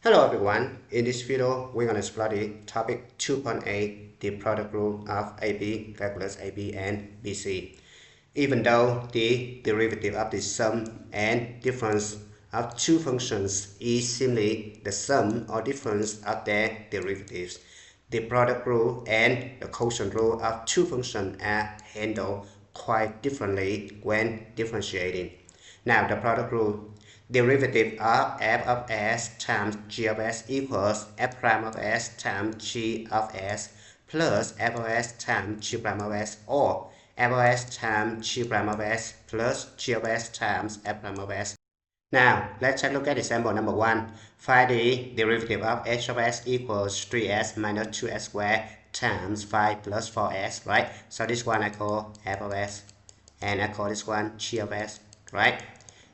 Hello everyone, in this video we're going to explore the topic 2.8, the product rule of AB, calculus AB and BC. Even though the derivative of the sum and difference of two functions is simply the sum or difference of their derivatives, the product rule and the quotient rule of two functions are handled quite differently when differentiating. Now the product rule: derivative of f of s times g of s equals f prime of s times g of s plus f of s times g prime of s, or f of s times g prime of s plus g of s times f prime of s. Now, let's take a look at example number 1. Find the derivative of h of s equals 3s minus 2s squared times 5 plus 4s, right? So this one I call f of s, and I call this one g of s, right?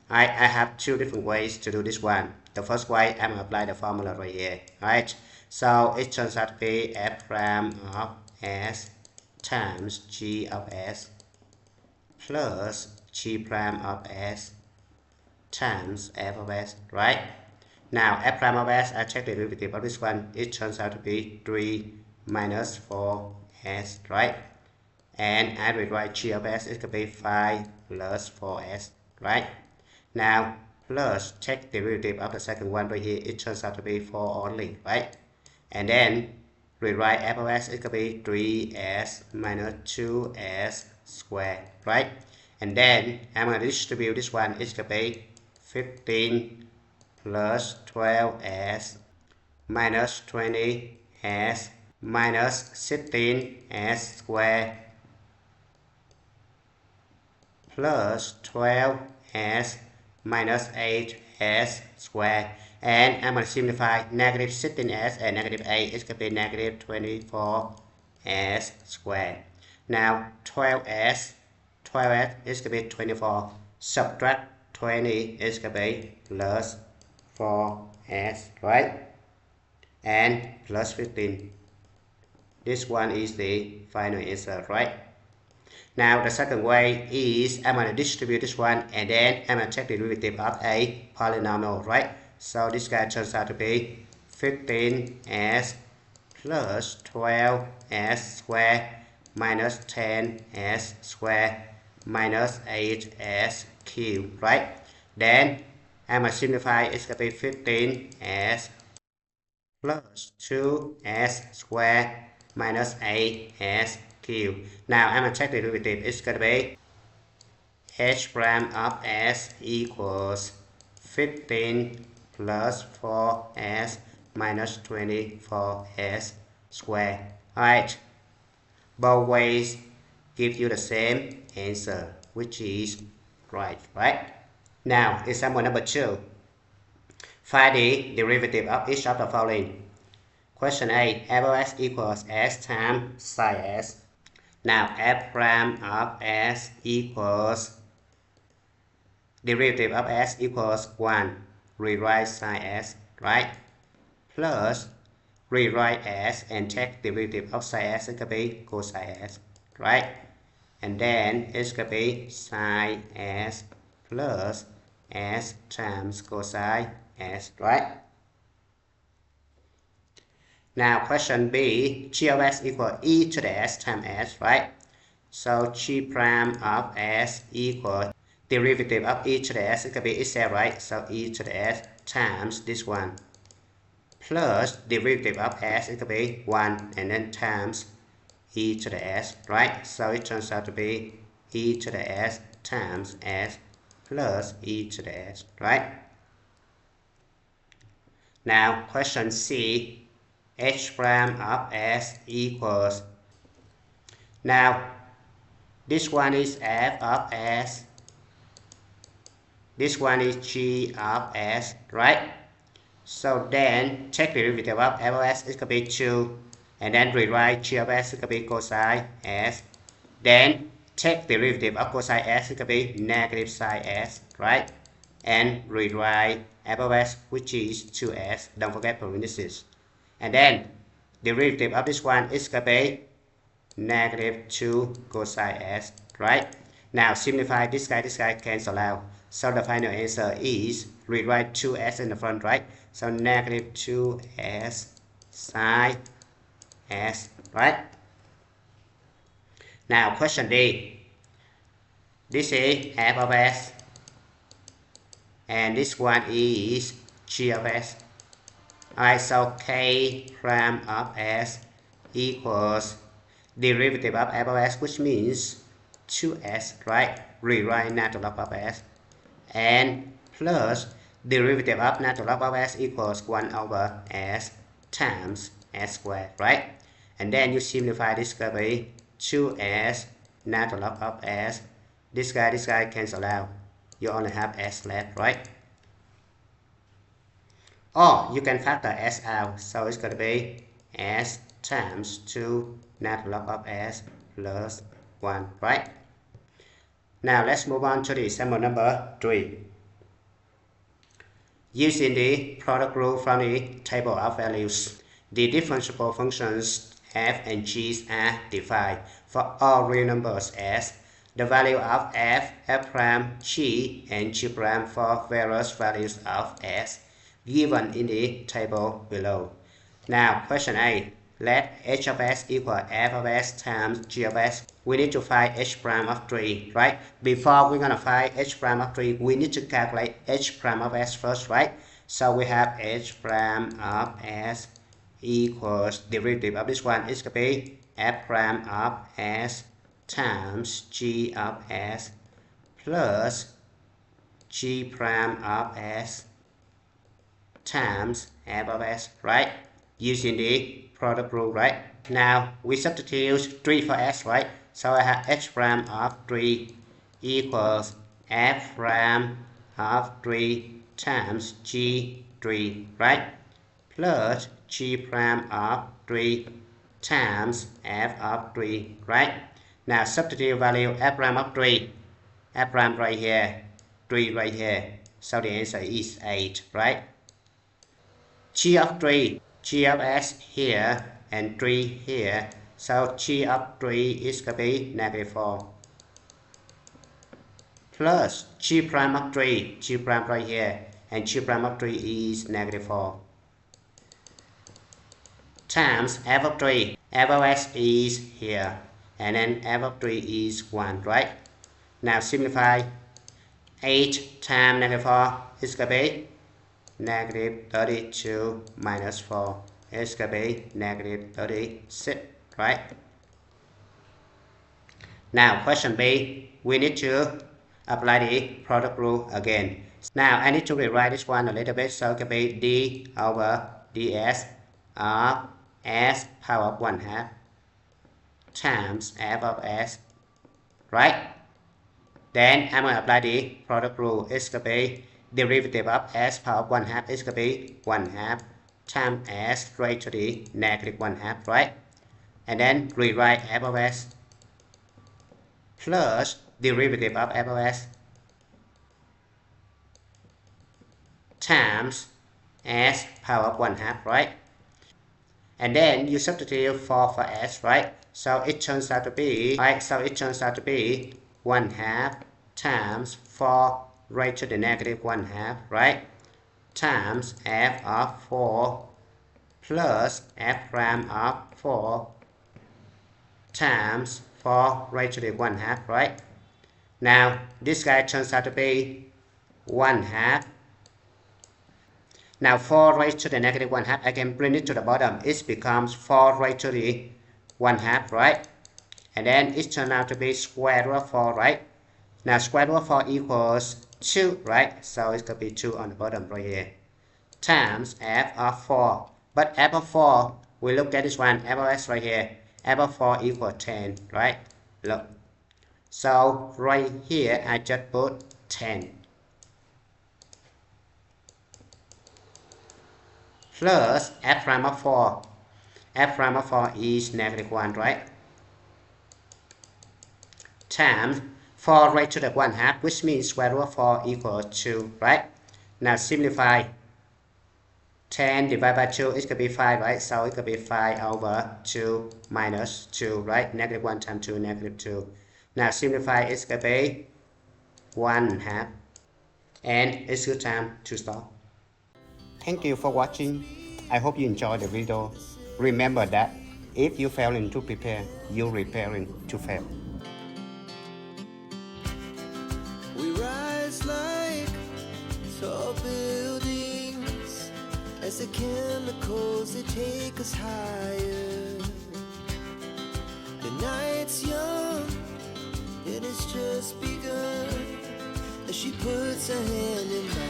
I have two different ways to do this one. The first way, I'm going to apply the formula right here, right? So it turns out to be f prime of s times g of s plus g prime of s times f of s, right? Now f prime of s, I check the derivative of this one. It turns out to be 3 minus 4s, right? And I rewrite g of s, it could be 5 plus 4s, right? Now plus take the derivative of the second one right here. It turns out to be 4 only, right? And then rewrite f of s, it could be 3s minus 2s squared, right? And then I'm going to distribute this one. It could be 15 plus 12s minus 20s minus 16s squared plus 12s minus 8s squared. And I'm going to simplify negative 16s and negative 8. It could be negative 24s squared. Now 12s is going to be 24. Subtract 20 is going to be plus 4s, right? And plus 15. This one is the final answer, right? Now the second way is I'm going to distribute this one, and then I'm going to take the derivative of a polynomial, right? So this guy turns out to be 15s plus 12s squared minus 10s squared minus 8s cubed, right? Then I'm going to simplify. It's going to be 15s plus 2s squared minus 8s cubed. Now I'm going to check the derivative. It's going to be h prime of s equals 15 plus 4s minus 24s squared. Alright, both ways give you the same answer, which is right? Now example number 2. Find the derivative of each of the following. Question A, f of s equals s times psi s. Now f prime of s equals derivative of s equals 1. Rewrite psi s, right? Plus rewrite s and take derivative of psi s, it could be cosine s, right? And then it's going to be sine s plus s times cosine s, right? Now question B, g of s equals e to the s times s, right? So g prime of s equals derivative of e to the s, it could be itself, right? So e to the s times this one plus derivative of s, it could be 1, and then times e to the s, right? So it turns out to be e to the s times s plus e to the s, right? Now question C, h prime of s equals, now this one is f of s, this one is g of s, right? So then take the derivative of f of s, it could be 2, and then rewrite g of s, it could be cosine s. Then take the derivative of cosine s, it could be negative sine s, right? And rewrite f of s, which is 2s, don't forget parentheses. And then derivative of this one is going to be negative 2 cosine s, right? Now simplify this guy cancel out. So the final answer is rewrite 2s in the front, right? So negative 2s sine s, right? Now question D. This is f of s, and this one is g of s. Alright, so k prime of s equals derivative of f of s, which means 2s, right? Rewrite natural log of s, and plus derivative of natural log of s equals 1 over s times s squared, right? And then you simplify this to be 2s natural log of s. This guy cancel out. You only have s left, right? Or you can factor s out, so it's going to be s times 2 natural log of s plus 1, right? Now let's move on to the example number 3. Using the product rule from the table of values, the differentiable functions f and g are defined for all real numbers s. The value of f, f prime, g, and g prime for various values of s given in the table below. Now question A. Let h of s equal f of s times g of s. We need to find h prime of 3, right? Before we're going to find h prime of 3, we need to calculate h prime of s first, right? So we have h prime of s equals derivative of this one is going to be f prime of s times g of s plus g prime of s times f of s, right? Using the product rule, right? Now we substitute 3 for s, right? So I have h prime of 3 equals f prime of 3 times g3, right? Plus g prime of 3 times f of 3, right? Now substitute value f prime of 3, f prime right here, 3 right here. So the answer is 8, right? G of 3, g of s here, and 3 here. So g of 3 is going to be negative 4. Plus g prime of 3, g prime right here, and g prime of 3 is negative 4. Times f of 3, f of s is here, and then f of 3 is 1, right? Now simplify. 8 times negative 4 is going to be negative 32 minus 4 is going to be negative 36, right? Now question B, we need to apply the product rule again. Now I need to rewrite this one a little bit, so it can be d over ds of s power of 1/2 times f of s, right? Then I'm going to apply the product rule. It's going to be derivative of s power of 1/2 is going to be 1/2 times s raised to the negative 1/2, right? And then rewrite f of s plus derivative of f of s times s power of 1/2, right? And then you substitute 4 for s, right? So it turns out to be, right? So it turns out to be 1/2 times 4 raised to the negative 1/2, right? Times f of 4 plus f prime of 4 times 4 raised to the 1/2, right? Now this guy turns out to be 1/2. Now 4 raised to the negative 1/2, I can bring it to the bottom. It becomes 4 raised to the 1/2, right? And then it turns out to be square root of 4, right? Now square root of 4 equals 2, right? So it's going to be 2 on the bottom right here. Times f of 4. But f of 4, we look at this one, f of s right here. F of 4 equals 10, right? Look. So right here, I just put 10. Plus f prime of 4. F prime of 4 is negative 1, right? Times 4 raised to the 1/2, which means square root of 4 equals 2, right? Now simplify. 10 divided by 2 is going to be 5, right? So it's going to be 5 over 2 minus 2, right? Negative 1 times 2, negative 2. Now simplify, it's going to be 1/2. And it's good time to stop. Thank you for watching. I hope you enjoyed the video. Remember that if you failing to prepare, you're preparing to fail. We rise like tall buildings as the chemicals they take us higher. The night's young, it has just begun as she puts her hand in mine.